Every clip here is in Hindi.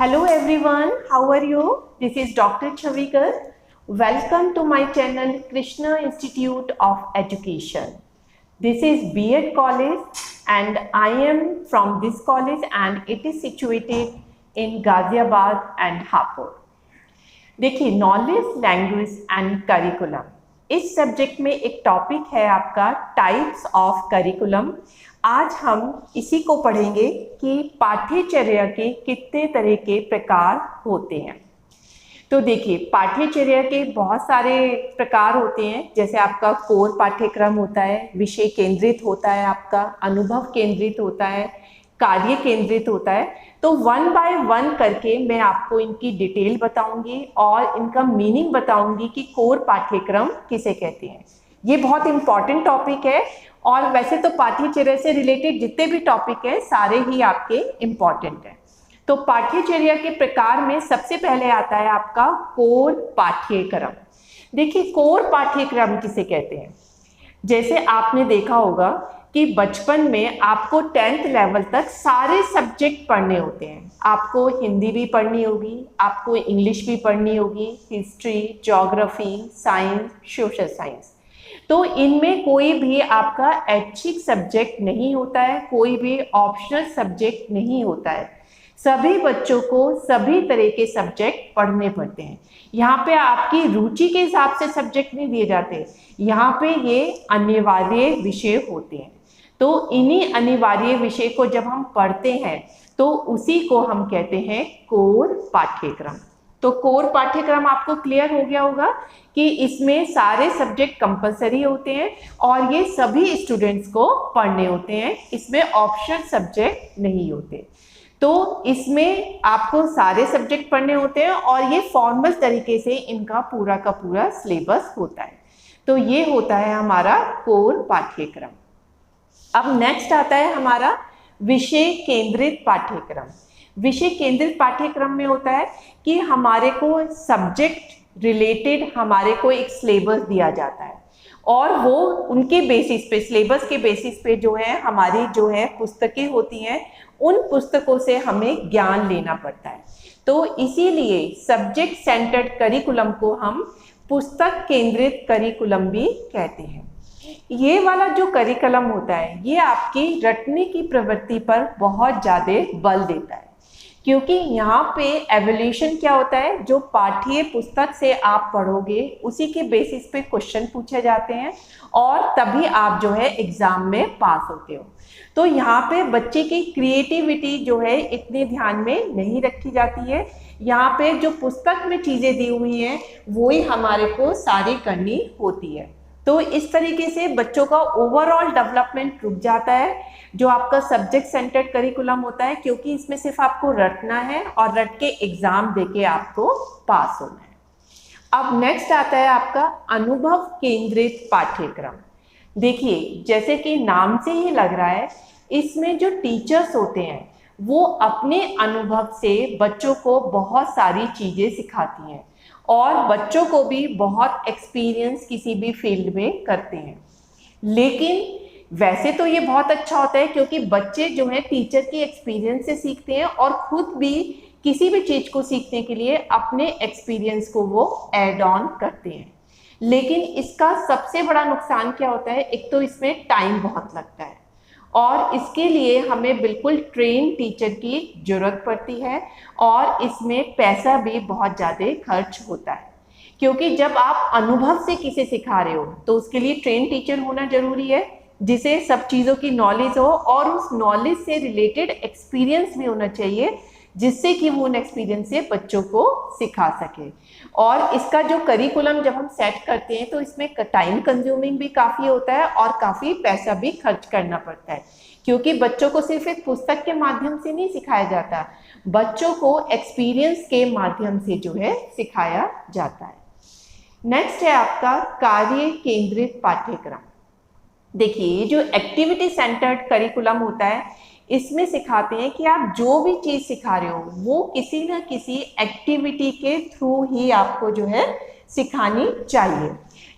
Hello everyone, how are you? This is Dr. Chavikar. Welcome to my channel Krishna Institute of Education. This is B.Ed College and I am from this college and it is situated in Ghaziabad and Hapur. देखिए नॉलेज, लैंग्वेज एंड करिकुलम, इस सब्जेक्ट में एक टॉपिक है आपका टाइप्स ऑफ करिकुलम। आज हम इसी को पढ़ेंगे कि पाठ्यचर्या के कितने तरह के प्रकार होते हैं। तो देखिए पाठ्यचर्या के बहुत सारे प्रकार होते हैं, जैसे आपका कोर पाठ्यक्रम होता है, विषय केंद्रित होता है, आपका अनुभव केंद्रित होता है, कार्य केंद्रित होता है। तो वन बाय वन करके मैं आपको इनकी डिटेल बताऊंगी और इनका मीनिंग बताऊंगी कि कोर पाठ्यक्रम किसे कहते हैं। ये बहुत इंपॉर्टेंट टॉपिक है और वैसे तो पाठ्यचर्या से रिलेटेड जितने भी टॉपिक हैं सारे ही आपके इम्पॉर्टेंट हैं। तो पाठ्यचर्या के प्रकार में सबसे पहले आता है आपका कोर पाठ्यक्रम। देखिए कोर पाठ्यक्रम किसे कहते हैं। जैसे आपने देखा होगा कि बचपन में आपको 10th लेवल तक सारे सब्जेक्ट पढ़ने होते हैं। आपको हिंदी भी पढ़नी होगी, आपको इंग्लिश भी पढ़नी होगी, history, geography, science, social science. तो इनमें कोई भी आपका ऐच्छिक सब्जेक्ट नहीं होता है, कोई भी ऑप्शनल सब्जेक्ट नहीं होता है। सभी बच्चों को सभी तरह के सब्जेक्ट पढ़ने पड़ते हैं। यहाँ पे आपकी रुचि के हिसाब से सब्जेक्ट नहीं दिए जाते, यहाँ पे ये अनिवार्य विषय होते हैं। तो इन्हीं अनिवार्य विषय को जब हम पढ़ते हैं तो उसी को हम कहते हैं कोर पाठ्यक्रम। तो कोर पाठ्यक्रम आपको क्लियर हो गया होगा कि इसमें सारे सब्जेक्ट कंपलसरी होते हैं और ये सभी स्टूडेंट्स को पढ़ने होते हैं, इसमें ऑप्शनल सब्जेक्ट नहीं होते। तो इसमें आपको सारे सब्जेक्ट पढ़ने होते हैं और ये फॉर्मल तरीके से इनका पूरा का पूरा सिलेबस होता है। तो ये होता है हमारा कोर पाठ्यक्रम। अब नेक्स्ट आता है हमारा विषय केंद्रित पाठ्यक्रम। विषय केंद्रित पाठ्यक्रम में होता है कि हमारे को सब्जेक्ट रिलेटेड हमारे को एक सिलेबस दिया जाता है और वो उनके बेसिस पे, सिलेबस के बेसिस पे जो है हमारी जो है पुस्तकें होती हैं, उन पुस्तकों से हमें ज्ञान लेना पड़ता है। तो इसीलिए सब्जेक्ट सेंटर्ड करिकुलम को हम पुस्तक केंद्रित करिकुलम भी कहते हैं। ये वाला जो करिकुलम होता है ये आपकी रटने की प्रवृत्ति पर बहुत ज़्यादा बल देता है, क्योंकि यहाँ पे एवोल्यूशन क्या होता है, जो पाठ्य पुस्तक से आप पढ़ोगे उसी के बेसिस पे क्वेश्चन पूछे जाते हैं और तभी आप जो है एग्जाम में पास होते हो। तो यहाँ पे बच्चे की क्रिएटिविटी जो है इतने ध्यान में नहीं रखी जाती है। यहाँ पे जो पुस्तक में चीज़ें दी हुई हैं वही हमारे को सारी करनी होती है। तो इस तरीके से बच्चों का ओवरऑल डेवलपमेंट रुक जाता है जो आपका सब्जेक्ट सेंटर्ड करिकुलम होता है, क्योंकि इसमें सिर्फ आपको रटना है और रट के एग्जाम देके आपको पास होना है। अब नेक्स्ट आता है आपका अनुभव केंद्रित पाठ्यक्रम। देखिए जैसे कि नाम से ही लग रहा है, इसमें जो टीचर्स होते हैं वो अपने अनुभव से बच्चों को बहुत सारी चीज़ें सिखाती हैं और बच्चों को भी बहुत एक्सपीरियंस किसी भी फील्ड में करते हैं। लेकिन वैसे तो ये बहुत अच्छा होता है क्योंकि बच्चे जो हैं टीचर की एक्सपीरियंस से सीखते हैं और खुद भी किसी भी चीज़ को सीखने के लिए अपने एक्सपीरियंस को वो ऐड ऑन करते हैं। लेकिन इसका सबसे बड़ा नुकसान क्या होता है, एक तो इसमें टाइम बहुत लगता है और इसके लिए हमें बिल्कुल ट्रेन टीचर की ज़रूरत पड़ती है और इसमें पैसा भी बहुत ज़्यादा खर्च होता है, क्योंकि जब आप अनुभव से किसे सिखा रहे हो तो उसके लिए ट्रेन टीचर होना ज़रूरी है जिसे सब चीज़ों की नॉलेज हो और उस नॉलेज से रिलेटेड एक्सपीरियंस भी होना चाहिए जिससे कि वो उन एक्सपीरियंस से बच्चों को सिखा सके। और इसका जो करिकुलम जब हम सेट करते हैं तो इसमें टाइम कंज्यूमिंग भी काफ़ी होता है और काफ़ी पैसा भी खर्च करना पड़ता है, क्योंकि बच्चों को सिर्फ एक पुस्तक के माध्यम से नहीं सिखाया जाता, बच्चों को एक्सपीरियंस के माध्यम से जो है सिखाया जाता है। नेक्स्ट है आपका कार्य केंद्रित पाठ्यक्रम। देखिए ये जो एक्टिविटी सेंटर्ड करिकुलम होता है इसमें सिखाते हैं कि आप जो भी चीज़ सिखा रहे हो वो किसी न किसी एक्टिविटी के थ्रू ही आपको जो है सिखानी चाहिए।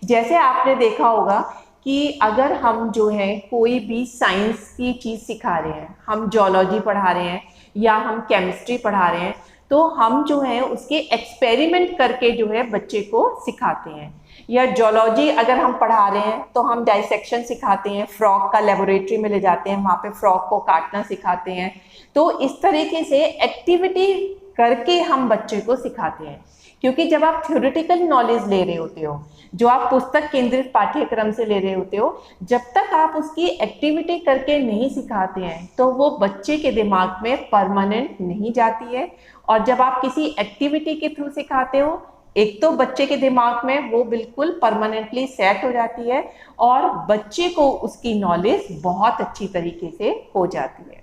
जैसे आपने देखा होगा कि अगर हम जो है कोई भी साइंस की चीज़ सिखा रहे हैं, हम जियोलॉजी पढ़ा रहे हैं या हम केमिस्ट्री पढ़ा रहे हैं, तो हम जो है उसके एक्सपेरिमेंट करके जो है बच्चे को सिखाते हैं। या जूलॉजी अगर हम पढ़ा रहे हैं तो हम डाइसेक्शन सिखाते हैं, फ्रॉग का लेबोरेटरी में ले जाते हैं, वहाँ पे फ्रॉग को काटना सिखाते हैं। तो इस तरीके से एक्टिविटी करके हम बच्चे को सिखाते हैं। क्योंकि जब आप थ्योरेटिकल नॉलेज ले रहे होते हो, जो आप पुस्तक केंद्रित पाठ्यक्रम से ले रहे होते हो, जब तक आप उसकी एक्टिविटी करके नहीं सिखाते हैं तो वो बच्चे के दिमाग में परमानेंट नहीं जाती है। और जब आप किसी एक्टिविटी के थ्रू सिखाते हो, एक तो बच्चे के दिमाग में वो बिल्कुल परमानेंटली सेट हो जाती है और बच्चे को उसकी नॉलेज बहुत अच्छी तरीके से हो जाती है।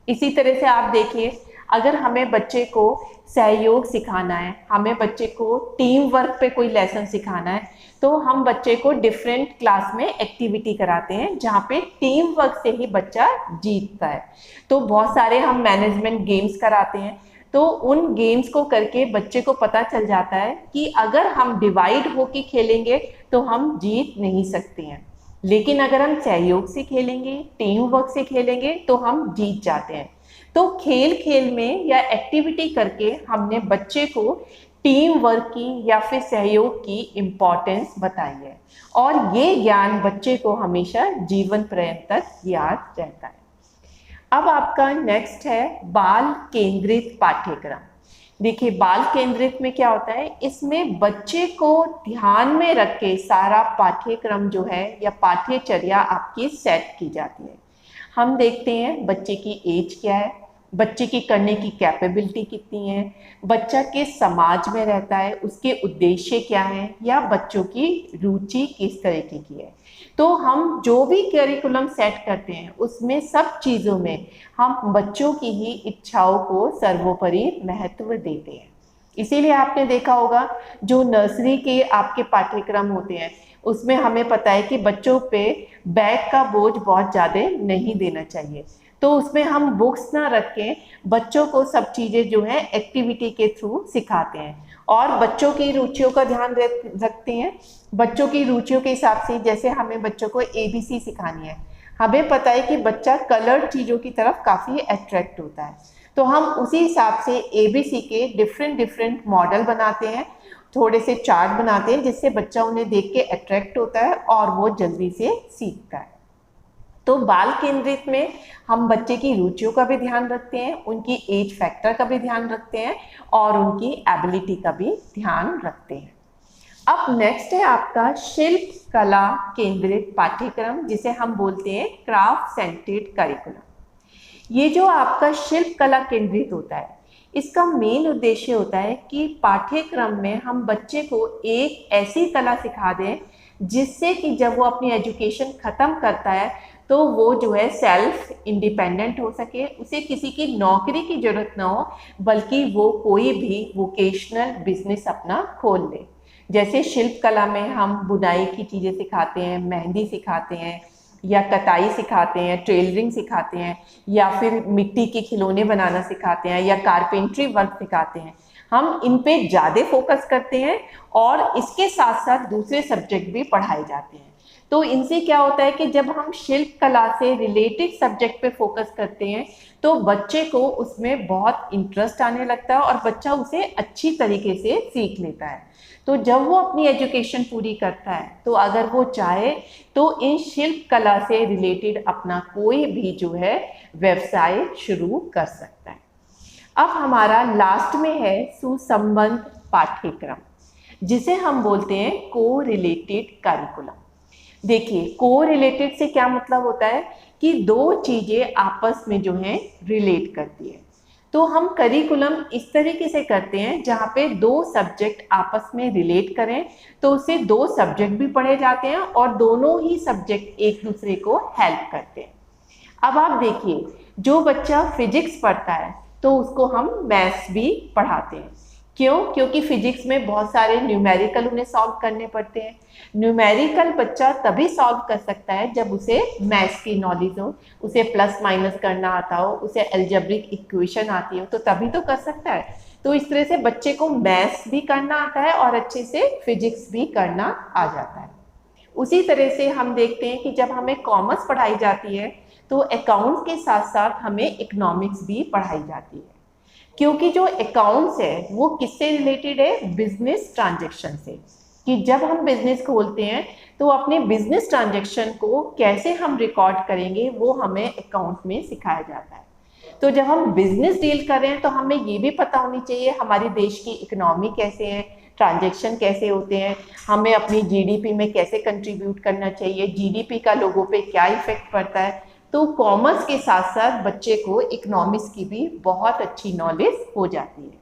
इसी तरह से आप देखिए, अगर हमें बच्चे को सहयोग सिखाना है, हमें बच्चे को टीम वर्क पे कोई लेसन सिखाना है, तो हम बच्चे को डिफरेंट क्लास में एक्टिविटी कराते हैं जहाँ पे टीम वर्क से ही बच्चा जीतता है। तो बहुत सारे हम मैनेजमेंट गेम्स कराते हैं, तो उन गेम्स को करके बच्चे को पता चल जाता है कि अगर हम डिवाइड होके खेलेंगे तो हम जीत नहीं सकते हैं, लेकिन अगर हम सहयोग से खेलेंगे, टीम वर्क से खेलेंगे तो हम जीत जाते हैं। तो खेल खेल में या एक्टिविटी करके हमने बच्चे को टीम वर्क की या फिर सहयोग की इम्पोर्टेंस बताई है, और ये ज्ञान बच्चे को हमेशा जीवन पर्यंत तक याद रहता है। अब आपका नेक्स्ट है बाल केंद्रित पाठ्यक्रम। देखिए, बाल केंद्रित में क्या होता है, इसमें बच्चे को ध्यान में रख के सारा पाठ्यक्रम जो है या पाठ्यचर्या आपकी सेट की जाती है। हम देखते हैं बच्चे की एज क्या है, बच्चे की करने की कैपेबिलिटी कितनी है, बच्चा किस समाज में रहता है, उसके उद्देश्य क्या है, या बच्चों की रुचि किस तरीके की है। तो हम जो भी करिकुलम सेट करते हैं उसमें सब चीज़ों में हम बच्चों की ही इच्छाओं को सर्वोपरि महत्व देते हैं। इसीलिए आपने देखा होगा जो नर्सरी के आपके पाठ्यक्रम होते हैं उसमें हमें पता है कि बच्चों पे बैग का बोझ बहुत ज़्यादा नहीं देना चाहिए, तो उसमें हम बुक्स ना रख के बच्चों को सब चीज़ें जो है एक्टिविटी के थ्रू सिखाते हैं और बच्चों की रुचियों का ध्यान रखते हैं। बच्चों की रुचियों के हिसाब से, जैसे हमें बच्चों को ABC सिखानी है, हमें पता है कि बच्चा कलर्ड चीज़ों की तरफ काफ़ी अट्रैक्ट होता है, तो हम उसी हिसाब से ABC के डिफरेंट मॉडल बनाते हैं, थोड़े से चार्ट बनाते हैं जिससे बच्चा उन्हें देख के अट्रैक्ट होता है और वो जल्दी से सीखता है। तो बाल केंद्रित में हम बच्चे की रुचियों का भी ध्यान रखते हैं, उनकी एज फैक्टर का भी ध्यान रखते हैं और उनकी एबिलिटी का भी ध्यान रखते हैं। अब नेक्स्ट है आपका शिल्प कला केंद्रित पाठ्यक्रम, जिसे हम बोलते हैं क्राफ्ट सेंटर्ड करिकुलम। ये जो आपका शिल्प कला केंद्रित होता है, इसका मेन उद्देश्य होता है कि पाठ्यक्रम में हम बच्चे को एक ऐसी कला सिखा दें जिससे कि जब वो अपनी एजुकेशन ख़त्म करता है तो वो जो है सेल्फ इंडिपेंडेंट हो सके, उसे किसी की नौकरी की ज़रूरत ना हो, बल्कि वो कोई भी वोकेशनल बिजनेस अपना खोल ले। जैसे शिल्प कला में हम बुनाई की चीज़ें सिखाते हैं, मेहंदी सिखाते हैं, या कताई सिखाते हैं, टेलरिंग सिखाते हैं, या फिर मिट्टी के खिलौने बनाना सिखाते हैं, या कारपेंट्री वर्क सिखाते हैं। हम इन पे ज़्यादा फोकस करते हैं और इसके साथ साथ दूसरे सब्जेक्ट भी पढ़ाए जाते हैं। तो इनसे क्या होता है कि जब हम शिल्प कला से रिलेटेड सब्जेक्ट पे फोकस करते हैं तो बच्चे को उसमें बहुत इंटरेस्ट आने लगता है और बच्चा उसे अच्छी तरीके से सीख लेता है। तो जब वो अपनी एजुकेशन पूरी करता है तो अगर वो चाहे तो इन शिल्प कला से रिलेटेड अपना कोई भी जो है व्यवसाय शुरू कर सकता है। अब हमारा लास्ट में है सुसंबद्ध पाठ्यक्रम, जिसे हम बोलते हैं को रिलेटेड करिकुलम। देखिए, को रिलेटेड से क्या मतलब होता है कि दो चीज़ें आपस में जो है रिलेट करती है। तो हम करिकुलम इस तरीके से करते हैं जहाँ पे दो सब्जेक्ट आपस में रिलेट करें, तो उससे दो सब्जेक्ट भी पढ़े जाते हैं और दोनों ही सब्जेक्ट एक दूसरे को हेल्प करते हैं। अब आप देखिए, जो बच्चा फिजिक्स पढ़ता है तो उसको हम मैथ्स भी पढ़ाते हैं। क्यों? क्योंकि फिजिक्स में बहुत सारे न्यूमेरिकल उन्हें सॉल्व करने पड़ते हैं। न्यूमेरिकल बच्चा तभी सॉल्व कर सकता है जब उसे मैथ्स की नॉलेज हो, उसे प्लस माइनस करना आता हो, उसे अलजेब्रिक इक्वेशन आती हो, तो तभी तो कर सकता है। तो इस तरह से बच्चे को मैथ्स भी करना आता है और अच्छे से फिजिक्स भी करना आ जाता है। उसी तरह से हम देखते हैं कि जब हमें कॉमर्स पढ़ाई जाती है तो अकाउंट्स के साथ साथ हमें इकोनॉमिक्स भी पढ़ाई जाती है। क्योंकि जो अकाउंट्स है वो किससे रिलेटेड है, बिजनेस ट्रांजैक्शन से, कि जब हम बिजनेस खोलते हैं तो अपने बिजनेस ट्रांजैक्शन को कैसे हम रिकॉर्ड करेंगे वो हमें अकाउंट में सिखाया जाता है। तो जब हम बिजनेस डील कर रहे हैं तो हमें ये भी पता होनी चाहिए हमारे देश की इकोनॉमी कैसे है, ट्रांजैक्शन कैसे होते हैं, हमें अपनी जीडीपी में कैसे कंट्रीब्यूट करना चाहिए, जीडीपी का लोगों पे क्या इफेक्ट पड़ता है। तो कॉमर्स के साथ साथ बच्चे को इकोनॉमिक्स की भी बहुत अच्छी नॉलेज हो जाती है।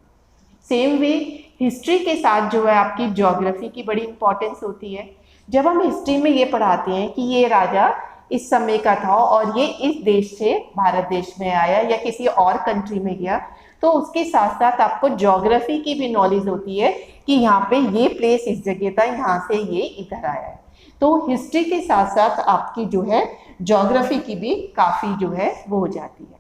सेम वे हिस्ट्री के साथ जो है आपकी ज्योग्राफी की बड़ी इंपॉर्टेंस होती है। जब हम हिस्ट्री में ये पढ़ाते हैं कि ये राजा इस समय का था और ये इस देश से भारत देश में आया या किसी और कंट्री में गया, तो उसके साथ साथ आपको ज्योग्राफी की भी नॉलेज होती है कि यहाँ पे ये प्लेस इस जगह था, यहाँ से ये इधर आया है। तो हिस्ट्री के साथ साथ आपकी जो है ज्योग्राफी की भी काफ़ी जो है वो हो जाती है।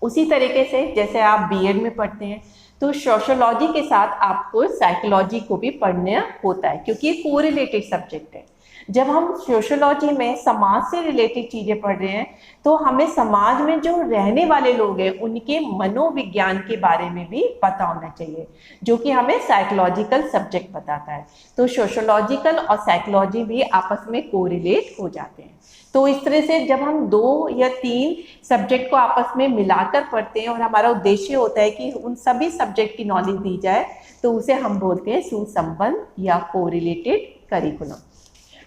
उसी तरीके से जैसे आप बीएड में पढ़ते हैं तो सोशियोलॉजी के साथ आपको साइकोलॉजी को भी पढ़ना होता है, क्योंकि ये कोरिलेटेड सब्जेक्ट है। जब हम सोशियोलॉजी में समाज से रिलेटेड चीज़ें पढ़ रहे हैं तो हमें समाज में जो रहने वाले लोग हैं उनके मनोविज्ञान के बारे में भी पता होना चाहिए, जो कि हमें साइकोलॉजिकल सब्जेक्ट बताता है। तो सोशियोलॉजिकल और साइकोलॉजी भी आपस में कोरिलेट हो जाते हैं। तो इस तरह से जब हम 2 या 3 सब्जेक्ट को आपस में मिलाकर पढ़ते हैं और हमारा उद्देश्य होता है कि उन सभी सब्जेक्ट की नॉलेज दी जाए, तो उसे हम बोलते हैं सुसंबद्ध या कोरिलेटेड करिकुलम।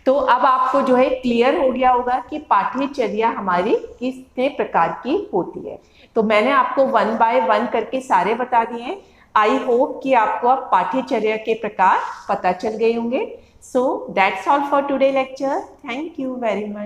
तो अब आपको जो है क्लियर हो गया होगा कि पाठ्यचर्या हमारी कितने प्रकार की होती है। तो मैंने आपको 1 बाय 1 करके सारे बता दिए हैं। आई होप कि आपको अब पाठ्यचर्या के प्रकार पता चल गए होंगे। So that's all for today lecture. Thank you very much.